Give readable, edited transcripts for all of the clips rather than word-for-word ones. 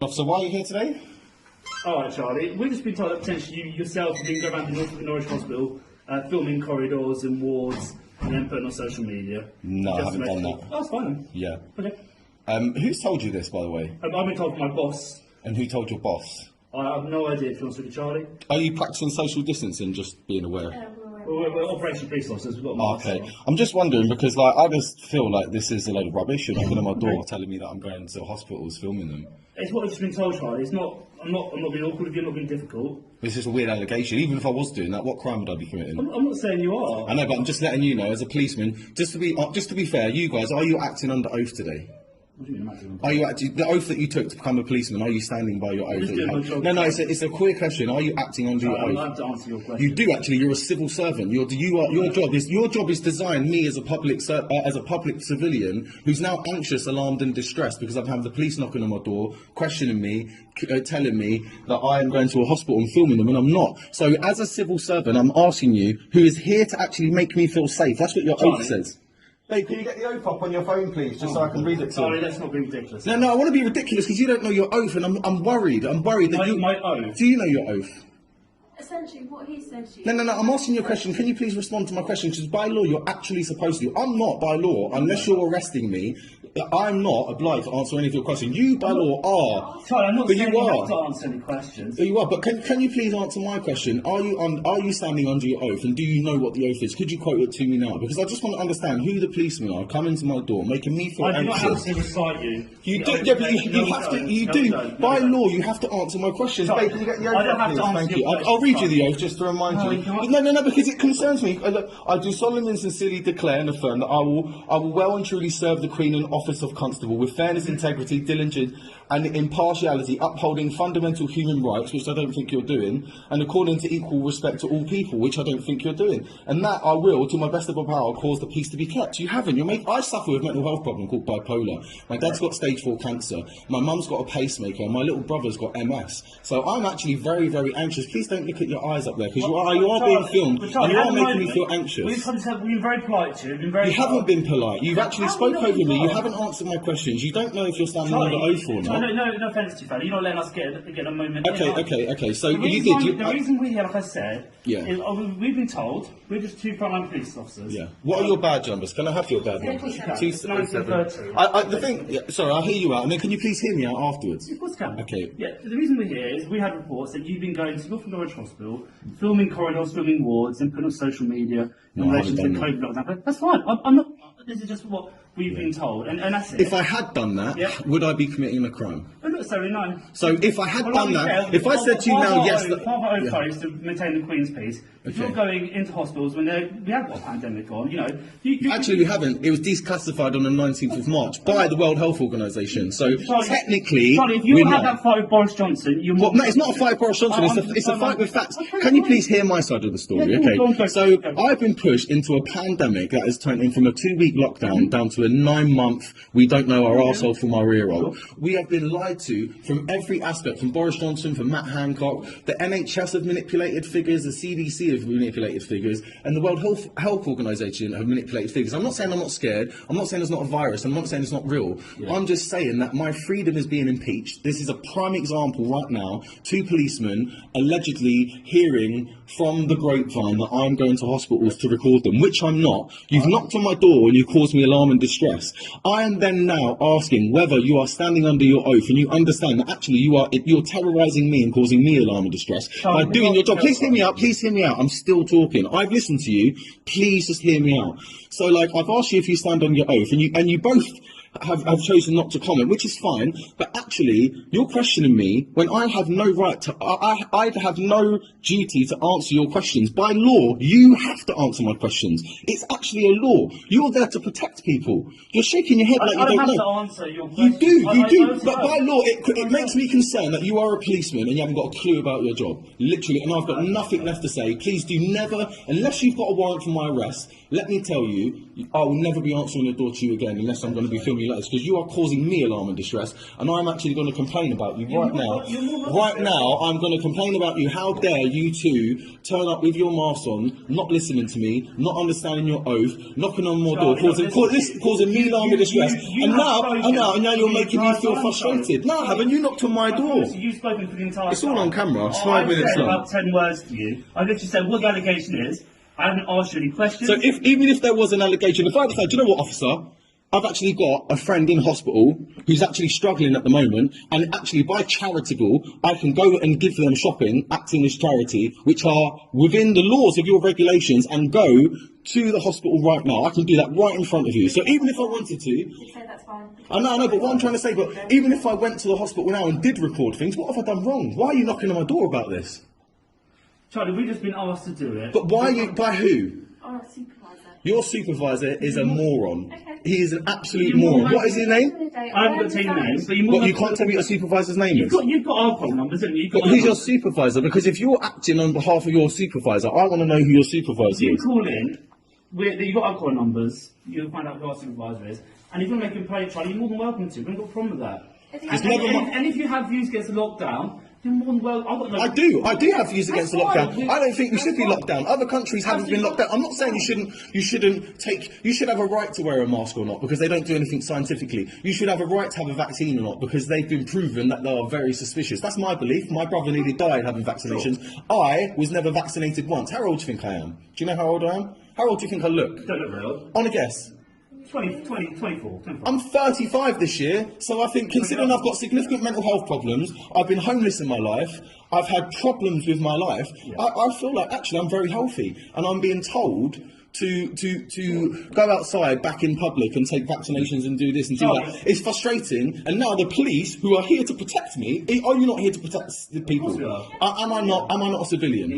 Officer, why are you here today? All right, Charlie. We've just been told that potentially you yourself have been going around the Norwich Hospital, filming corridors and wards, and then putting on social media. No, I Just haven't to done make- that. Oh, that's fine. Yeah. Okay. Who's told you this, by the way? I've been told from my boss. And who told your boss? I have no idea, to be honest with you, Charlie. Are you practicing social distancing, just being aware? We're Operation Police Officers. We've got masks Okay. on. I'm just wondering because, I just feel like this is a load of rubbish. You're knocking on my door telling me that I'm going to hospitals filming them. It's what I've just been told, Charlie. It's not. I'm not being awkward with you. I'm not being difficult. It's just a weird allegation. Even if I was doing that, what crime would I be committing? I'm not saying you are. I know, but I'm just letting you know, as a policeman, just to be fair, you guys, are you acting under oath today? What do you mean, Maximum? Are you actually, the oath that you took to become a policeman, are you standing by your oath? just that you doing my have? job. No, it's a quick question. Are you acting under your I'd oath? like to answer your question. You do actually. You're a civil servant. Your job is designed me as a public civilian who's now anxious, alarmed, and distressed because I'm having the police knocking on my door, questioning me, telling me that I am going to a hospital and filming them, and I'm not. So, as a civil servant, I'm asking you, who is here to actually make me feel safe. That's what your oath says. Babe, can you get the oath up on your phone, please, just so I can read it to Charlie, you? let's not be ridiculous. No, I want to be ridiculous because you don't know your oath, and I'm worried. I'm worried that you. My oath? Do you know your oath? Essentially, what he said to you. No, I'm asking you a question. Can you please respond to my question? Because by law, you're actually supposed to. I'm not, by law, unless you're arresting me, I'm not obliged to answer any of your questions. You, by law, are. Charlie, I'm not But saying you you are. have to answer any questions. You are, but can you please answer my question? Are you standing under your oath, and do you know what the oath is? Could you quote it to me now? Because I just want to understand who the policemen are coming to my door, making me feel I do not have anxious. to recite you. You the do, oath. yeah, but No, you we have to. don't. You No, do. we don't. By No, we don't. law, you have to answer my questions. Sorry, Babe, can you get the oath I don't up, have to please? answer Thank your you. questions. I'll read you the Sorry. oath just to remind No, you. you can't. No, because it concerns me. Look, I do solemnly and sincerely declare and affirm that I will well and truly serve the Queen in office of Constable with fairness, integrity, diligence, and impartiality, upholding fundamental human rights, which I don't think you're doing, and according to equal respect to all people, which I don't think you're doing. And that I will, to my best of my power, cause the peace to be kept. You haven't. I suffer with a mental health problem called bipolar. My dad's got stage 4 cancer. My mum's got a pacemaker. And my little brother's got MS. So I'm actually very, very anxious. Please don't look at your eyes up there, because you are being filmed, and you are making me feel anxious. We've been very polite to you. We've been very You haven't been polite. You've actually How spoke have over you me. not You been haven't answered my questions. You don't know if you're standing under oath or not. No offence to you, fella. You're not letting us get a moment. Okay. So The you did. reason we're here, like I said, Yeah. is we've been told we're just two frontline police officers. Yeah. What are your badge numbers? Can I have your badge numbers? Yeah, of course you can. 1930. The thing. Yeah, sorry, I'll hear you out, and then can you please hear me out afterwards? Of course, can. Okay. Yeah. The reason we're here is we had reports that you've been going to Norwich Hospital, filming corridors, filming wards, and putting on social media in No, I relation to haven't COVID done lockdown. That's fine. I'm not. This is just what we've been told, and that's it. If I had done that, Yeah. would I be committing a crime? But not necessarily, no. So if I had Well, done like we that, said, if I said to you now, yes, part of our own yeah. fight is to maintain the Queen's peace. If Okay. you're going into hospitals when we have got a pandemic on, you Actually, we haven't. It was declassified on the 19th of March by the World Health Organization. So Charlie, technically, Charlie, if you we're had not. that fight with Boris Johnson, you. Well, no, it's not a fight with Boris Johnson. It's a I'm- fight with facts. Okay, Can you fine. please hear my side of the story? Yeah, Okay. go on, So go. I've been pushed into a pandemic that has turned in from a 2-week lockdown down to a 9-month. We don't know our arsehole from our ear roll. We have been lied to from every aspect, from Boris Johnson, from Matt Hancock. The NHS have manipulated figures. The CDC have manipulated figures, and the World Health Organization have manipulated figures. I'm not saying I'm not scared. I'm not saying there's not a virus. I'm not saying it's not real. I'm just saying that my freedom is being impeached. This is a prime example right now. 2 policemen allegedly hearing from the grapevine that I'm going to hospitals to record them, which I'm not. You've knocked on my door and you caused me alarm and distress. I am then now asking whether you are standing under your oath and you understand that actually you're terrorising me and causing me alarm and distress by doing your job. Please hear me out. Please hear me out. I'm still talking. I've listened to you. Please just hear me out. So, I've asked you if you stand on your oath, and you both have chosen not to comment, which is fine. But actually, you're questioning me when I have no right to. I have no duty to answer your questions. By law, you have to answer my questions. It's actually a law. You're there to protect people. You're shaking your head like I you don't don't have know. to answer your You question. do. But by law, it makes me concerned that you are a policeman and you haven't got a clue about your job. Literally, and I've got nothing left to say. Please do never, unless you've got a warrant for my arrest, let me tell you, I will never be answering the door to you again unless I'm going to be filming me like this because you are causing me alarm and distress, and I'm actually going to complain about you right now. Right now, I'm going to complain about you. How dare you two turn up with your mask on, not listening to me, not understanding your oath, knocking on my door, causing me alarm and distress, and now you're making me feel frustrated. No, haven't you knocked on my door? You've spoken for the entire It's all on camera. It's I've 5 minutes said long. about 10 words to you. I've literally said what the allegation is. I haven't asked you any questions. So even if there was an allegation, if I decide, do you know what, officer? I've actually got a friend in hospital who's actually struggling at the moment, and actually by charitable, I can go and give them shopping, acting as charity, which are within the laws of your regulations, and go to the hospital right now. I can do that right in front of you. So even if I wanted to, You say that's fine. I know, but what I'm trying to say, but even if I went to the hospital now and did record things, what have I done wrong? Why are you knocking on my door about this? Charlie, we've just been asked to do it. But why are you, by who? Or a supervisor. Your supervisor is a moron. Okay. He is an absolute moron. What is his name? I haven't got to tell you the name, but What, you can't tell me what your supervisor's name is? You've got our phone numbers, haven't you? You've got But our who's your numbers. supervisor? Because if you're acting on behalf of your supervisor, I want to know who your supervisor You is. call in, you've got our call numbers, you'll find out who our supervisor is. And if you want to make a complaint, Charlie, you're more than welcome to. We haven't got a problem with that. It's never And if you have views against the lockdown, you're more than welcome. I've got no... I do have views against the That's lockdown. fine. I don't think we should be That's locked down. Other countries haven't been locked down. I'm not saying you should have a right to wear a mask or not, because they don't do anything scientifically. You should have a right to have a vaccine or not, because they've been proven that they are very suspicious. That's my belief. My brother nearly died having vaccinations. I was never vaccinated once. How old do you think I am? Do you know how old I am? How old do you think I look? Don't look real. On a guess. 24. I'm 35 this year, so I think, considering I've got significant mental health problems, I've been homeless in my life, I've had problems with my life, I feel like actually I'm very healthy, and I'm being told to go outside back in public and take vaccinations and do this and do that. It's frustrating, and now the police, who are here to protect me, are you not here to protect the people? Am I not a civilian?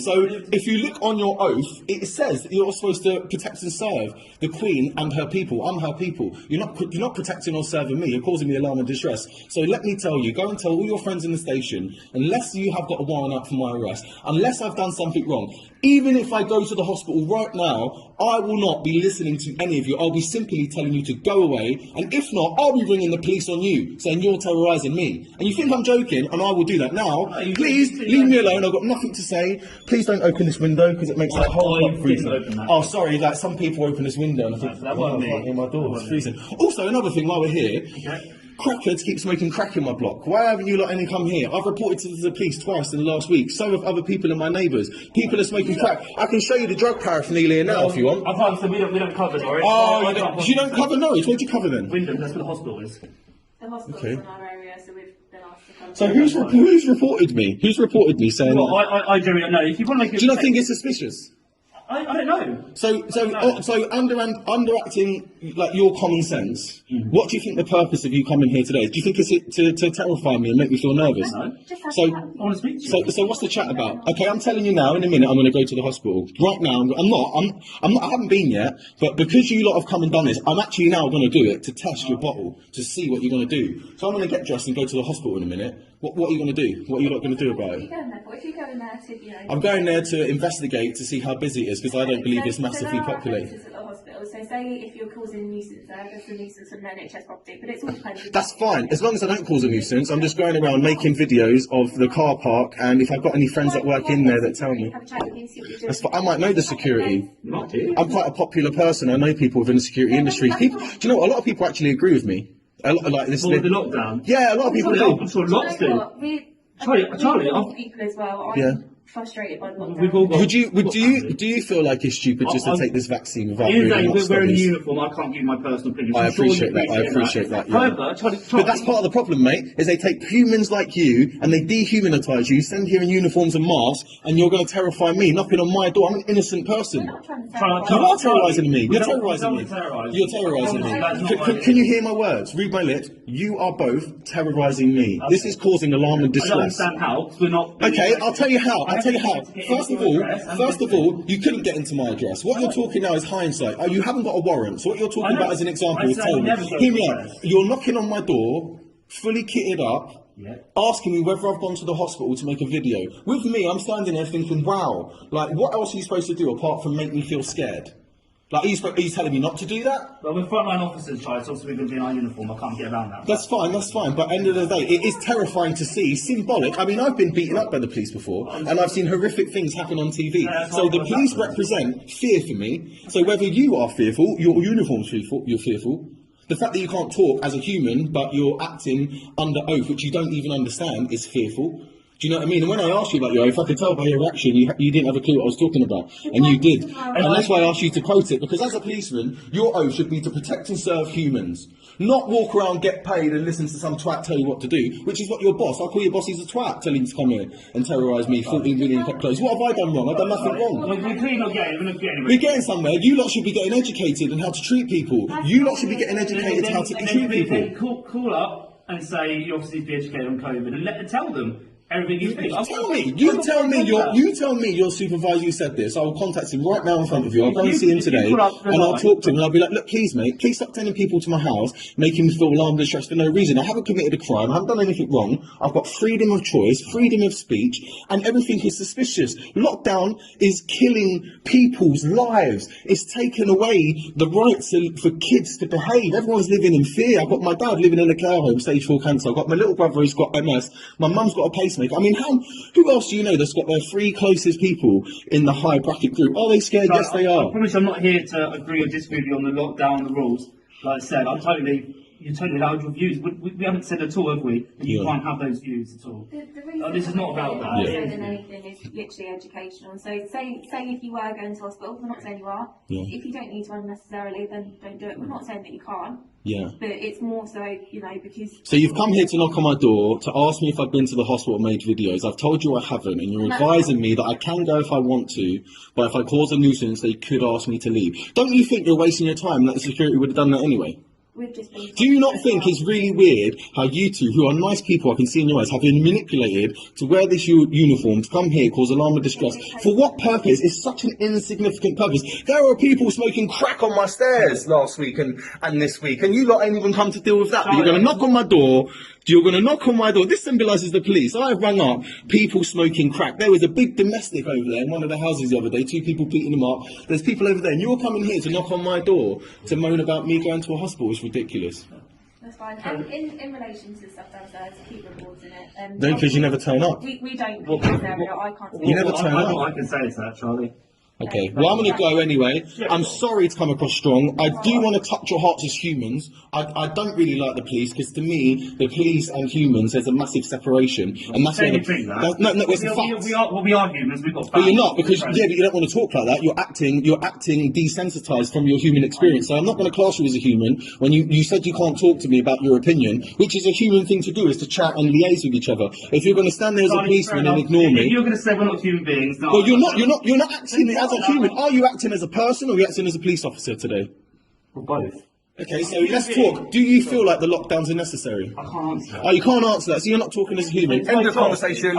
So if you look on your oath, it says that you're supposed to protect and serve the Queen and her people. I'm her people. You're not protecting or serving me. You're causing me alarm and distress. So let me tell you, go and tell all your friends in the station, unless you have got a warrant out for my arrest, unless I've done something wrong, even if I go to the hospital right now, I will not be listening to any of you. I'll be simply telling you to go away, and if not, I'll be ringing the police on you, saying you're terrorising me. And you think I'm joking, and I will do that. Now, please leave me alone. I've got nothing to say. Please don't open this window, because it makes that whole lot freezing. Oh, sorry, like some people open this window and I think, That wasn't me. I can't hear my door, it's freezing. Also, another thing while we're here, crackheads keep smoking crack in my block. Why haven't you lot any come here? I've reported to the police twice in the last week. So have other people and my neighbours. People are smoking crack. I can show you the drug paraphernalia now if you want. I can't say we don't cover Norwich. Oh, you don't cover Norwich? Where do you cover then? Wyndham, that's where the hospital is. The hospital's Okay. in our area, so we've been asked to come. So who's reported me? Who's reported me saying? Well, I generally don't know. If you want to make Do you not think it's suspicious? I don't know. So underacting like your common sense. What do you think the purpose of you coming here today is? Do you think it's to terrify me and make me feel nervous? No. Just have So, to have- I want to speak to you. so what's the chat about? Okay, I'm telling you now. In a minute, I'm going to go to the hospital. Right now, I'm not. I haven't been yet. But because you lot have come and done this, I'm actually now going to do it to test your bottle to see what you're going to do. So I'm going to get dressed and go to the hospital in a minute. What are you going to do? What are you lot going to do about What are you it? going there for? If you go in there to, I'm going there to investigate to see how busy it is, because I don't believe it's massively there are populated. offences at the hospital. So say if you're causing a nuisance there, there's a nuisance on NHS property, but it's all dependent. That's fine, as long as I don't cause a nuisance. I'm just going around making videos of the car park, and if I've got any friends that work in there that tell me, Have a chat with you, see what you're doing. that's fine. I might know the security. Not here. I'm quite a popular person. I know people within the security industry. People, do you know what? A lot of people actually agree with me. A lot like this. Well, with the lockdown. Yeah, a lot of people do. I'm sure lots Do you know do. what? Charlie, we're people as well. I'm Yeah. frustrated by the lockdown. We've all got. Do you feel like it's stupid just to take this vaccine without Even reading though what's we're wearing a studies? uniform, I can't give my personal opinion. I I'm sure appreciate you that. I appreciate that. Yeah. However, Charlie, But that's part of the problem, mate, is they take humans like you and they dehumanise you, send here in uniforms and masks, and you're going to terrify me, knocking on my door. I'm an innocent person. We're not trying to Charlie, You are terrify terrorising me. We You're don't- terrorising we me. don't terrorise. You're terrorising me. That's not Can you hear my words? Read my lips. You are both terrorising me. This is causing alarm and I don't distress. understand how, 'cause we're not. Okay, I'll tell you how. I'll tell you how. First First of all, you couldn't get into my address. What you're talking now is hindsight. Oh, you haven't got a warrant. So what you're talking I know. about as an example I is said telling me. never go Hear to me the out. address. You're knocking on my door, fully kitted up, Yeah. asking me whether I've gone to the hospital to make a video. With me, I'm standing there thinking, wow, like what else are you supposed to do apart from make me feel scared? Like, are you telling me not to do that? Well, we're frontline officers, Charlie, so obviously we're going to be in our uniform. I can't get around that. That's fine, but end of the day, it is terrifying to see, symbolic. I mean, I've been beaten up by the police before, and I've seen horrific things happen on TV. So the police represent fear for me. So whether you are fearful, your uniform's fearful, you're fearful. The fact that you can't talk as a human, but you're acting under oath, which you don't even understand, is fearful. Do you know what I mean? And when I asked you about your oath, I could tell by your reaction you didn't have a clue what I was talking about. And you did. And that's why I asked you to quote it, because as a policeman, your oath should be to protect and serve humans. Not walk around, get paid and listen to some twat tell you what to do, which is what your boss, I'll call your boss, he's a twat, tell him to come here and terrorise me, 14 million kept closed. What have I done wrong? I've done nothing wrong. We're clearly not getting, we're not getting We're getting somewhere. You lot should be getting educated in how to treat people. You lot should be getting educated in how to treat people. Call up and say you obviously be educated on COVID and tell them everything you think. You tell me your supervisor said this. I will contact him right now in front of you. I'll go and see him today, and I'll talk to him, and I'll be like, look, please, mate, please stop sending people to my house, making me feel alarmed and stressed for no reason. I haven't committed a crime. I haven't done anything wrong. I've got freedom of choice, freedom of speech, and everything is suspicious. Lockdown is killing people's lives. It's taken away the rights for kids to behave. Everyone's living in fear. I've got my dad living in a care home, stage 4 cancer. I've got my little brother who's got MS. My mum's got a pacemaker. I mean, who else do you know that's got their 3 closest people in the high bracket group? Are they scared? Yes, they are. I promise I'm not here to agree or disagree with you on the lockdown, the rules. Like I said, you're totally allowed your views. We haven't said at all, have we? That you can't have those views at all. The reason This is not about that. more so than anything is literally educational. So say if you were going to hospital, we're not saying you are. Yeah. If you don't need to unnecessarily, then don't do it. We're not saying that you can't. Yeah. But it's more so, because... So you've come here to knock on my door to ask me if I've been to the hospital and made videos. I've told you I haven't, and you're advising me that I can go if I want to, but if I cause a nuisance, they could ask me to leave. Don't you think you're wasting your time and that the security would have done that anyway? We've just been... Do you not think it's really weird how you two, who are nice people, I can see in your eyes, have been manipulated to wear this uniform, to come here, cause alarm and distress? For what purpose? It's such an insignificant purpose. There are people smoking crack on my stairs last week and this week, and you lot ain't even come to deal with that. But you're going to knock on my door. You're going to knock on my door. This symbolises the police. I rang up people smoking crack. There was a big domestic over there in one of the houses the other day, 2 people beating them up. There's people over there, and you're coming here to knock on my door to moan about me going to a hospital. It's ridiculous. That's fine. And in relation to the stuff downstairs, keep reports in it. No, because you never turn up. We don't in this area. I can't see You never turn up. I can say it's that, Charlie. Okay, well, I'm going to go anyway. I'm sorry to come across strong. I do want to touch your hearts as humans. I don't really like the police, because to me, the police and humans, there's a massive separation. And that's where no, it's a fact. We are humans, we've got... But you're not, because, but you don't want to talk like that. You're acting desensitised from your human experience. So I'm not going to class you as a human when you said you can't talk to me about your opinion, which is a human thing to do, is to chat and liaise with each other. If you're going to stand there as a policeman and ignore me... If you're going to say we're not human beings... No, well, you're not acting as a human. Are you acting as a person, or are you acting as a police officer today? Well, both. Okay, so let's talk. Do you feel like the lockdowns are necessary? I can't answer that. Oh, you can't answer that, so you're not talking as a human. End of conversation.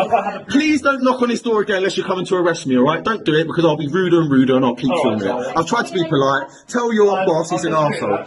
Please don't knock on this door again unless you're coming to arrest me, alright? Don't do it, because I'll be ruder and ruder and I'll keep filming it. I've tried to be polite. Tell your boss he's an arsehole.